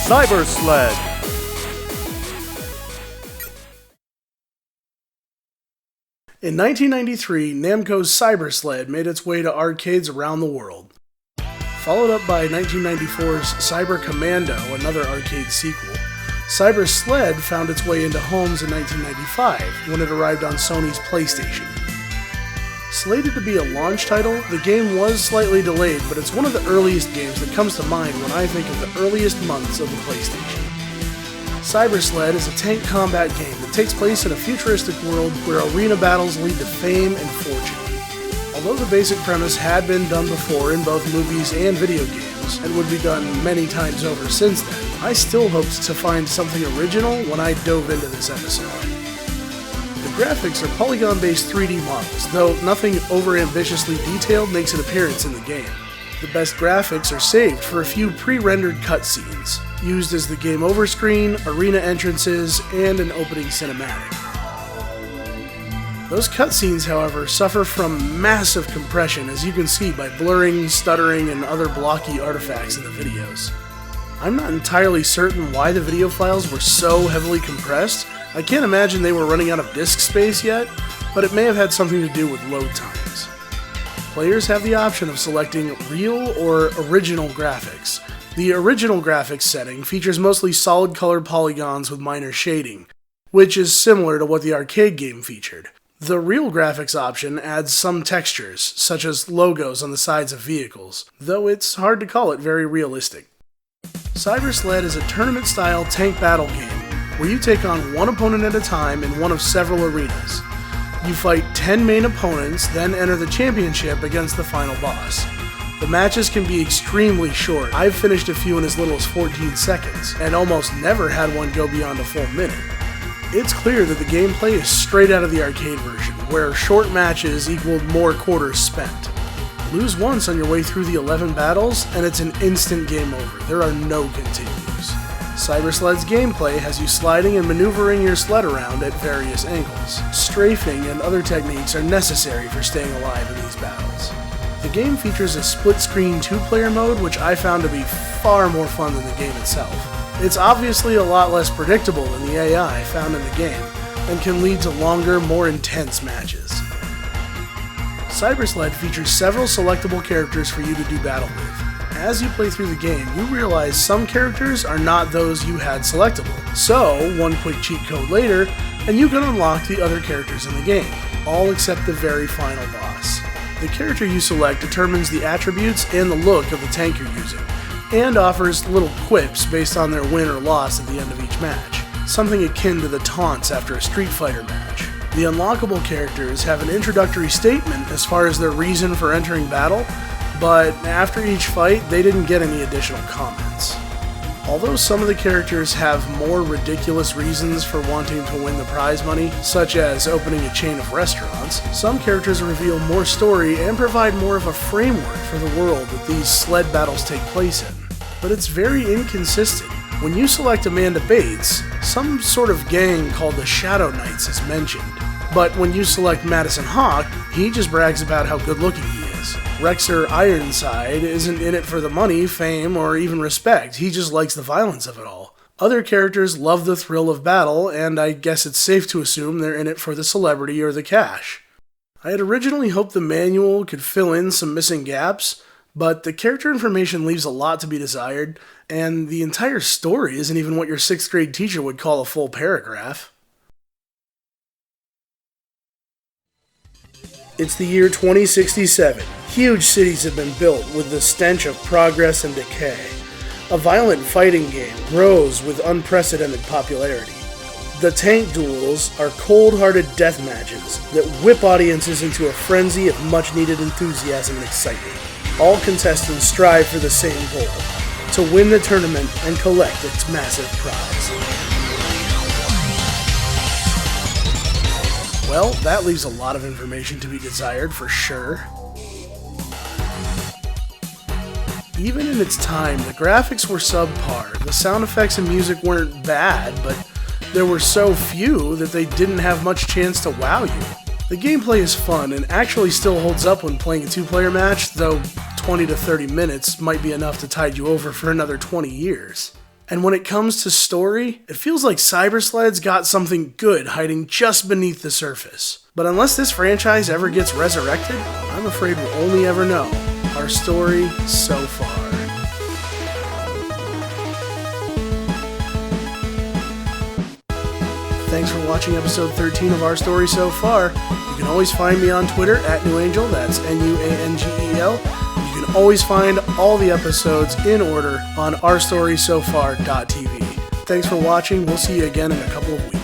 Cybersled. In 1993, Namco's Cybersled made its way to arcades around the world. Followed up by 1994's Cyber Commando, another arcade sequel, Cybersled found its way into homes in 1995 when it arrived on Sony's PlayStation. Slated to be a launch title, the game was slightly delayed, but it's one of the earliest games that comes to mind when I think of the earliest months of the PlayStation. Cybersled is a tank combat game that takes place in a futuristic world where arena battles lead to fame and fortune. Although the basic premise had been done before in both movies and video games, and would be done many times over since then, I still hoped to find something original when I dove into this episode. The graphics are polygon-based 3D models, though nothing over-ambitiously detailed makes an appearance in the game. The best graphics are saved for a few pre-rendered cutscenes, used as the game over screen, arena entrances, and an opening cinematic. Those cutscenes, however, suffer from massive compression, as you can see by blurring, stuttering, and other blocky artifacts in the videos. I'm not entirely certain why the video files were so heavily compressed. I can't imagine they were running out of disk space yet, but it may have had something to do with load times. Players have the option of selecting real or original graphics. The original graphics setting features mostly solid color polygons with minor shading, which is similar to what the arcade game featured. The real graphics option adds some textures, such as logos on the sides of vehicles, though it's hard to call it very realistic. Cybersled is a tournament-style tank battle game, where you take on one opponent at a time in one of several arenas. You fight 10 main opponents, then enter the championship against the final boss. The matches can be extremely short. I've finished a few in as little as 14 seconds, and almost never had one go beyond a full minute. It's clear that the gameplay is straight out of the arcade version, where short matches equaled more quarters spent. Lose once on your way through the 11 battles, and it's an instant game over. There are no continues. Cybersled's gameplay has you sliding and maneuvering your sled around at various angles. Strafing and other techniques are necessary for staying alive in these battles. The game features a split-screen two-player mode, which I found to be far more fun than the game itself. It's obviously a lot less predictable than the AI found in the game, and can lead to longer, more intense matches. Cybersled features several selectable characters for you to do battle with. As you play through the game, you realize some characters are not those you had selectable. So, one quick cheat code later, and you can unlock the other characters in the game, all except the very final boss. The character you select determines the attributes and the look of the tank you're using, and offers little quips based on their win or loss at the end of each match, something akin to the taunts after a Street Fighter match. The unlockable characters have an introductory statement as far as their reason for entering battle, but after each fight, they didn't get any additional comments. Although some of the characters have more ridiculous reasons for wanting to win the prize money, such as opening a chain of restaurants, some characters reveal more story and provide more of a framework for the world that these sled battles take place in. But it's very inconsistent. When you select Amanda Bates, some sort of gang called the Shadow Knights is mentioned. But when you select Madison Hawk, he just brags about how good looking he is. Rexer Ironside isn't in it for the money, fame, or even respect. He just likes the violence of it all. Other characters love the thrill of battle, and I guess it's safe to assume they're in it for the celebrity or the cash. I had originally hoped the manual could fill in some missing gaps, but the character information leaves a lot to be desired, and the entire story isn't even what your 6th grade teacher would call a full paragraph. It's the year 2067. Huge cities have been built with the stench of progress and decay. A violent fighting game grows with unprecedented popularity. The tank duels are cold-hearted death matches that whip audiences into a frenzy of much-needed enthusiasm and excitement. All contestants strive for the same goal, to win the tournament and collect its massive prize. Well, that leaves a lot of information to be desired for sure. Even in its time, the graphics were subpar. The sound effects and music weren't bad, but there were so few that they didn't have much chance to wow you. The gameplay is fun and actually still holds up when playing a two-player match, though 20 to 30 minutes might be enough to tide you over for another 20 years. And when it comes to story, it feels like Cybersled's got something good hiding just beneath the surface. But unless this franchise ever gets resurrected, I'm afraid we'll only ever know our story so far. Thanks for watching episode 13 of Our Story So Far. You can always find me on Twitter at NewAngel, that's NUANGEL. You can always find all the episodes in order on ourstorysofar.tv. Thanks for watching. We'll see you again in a couple of weeks.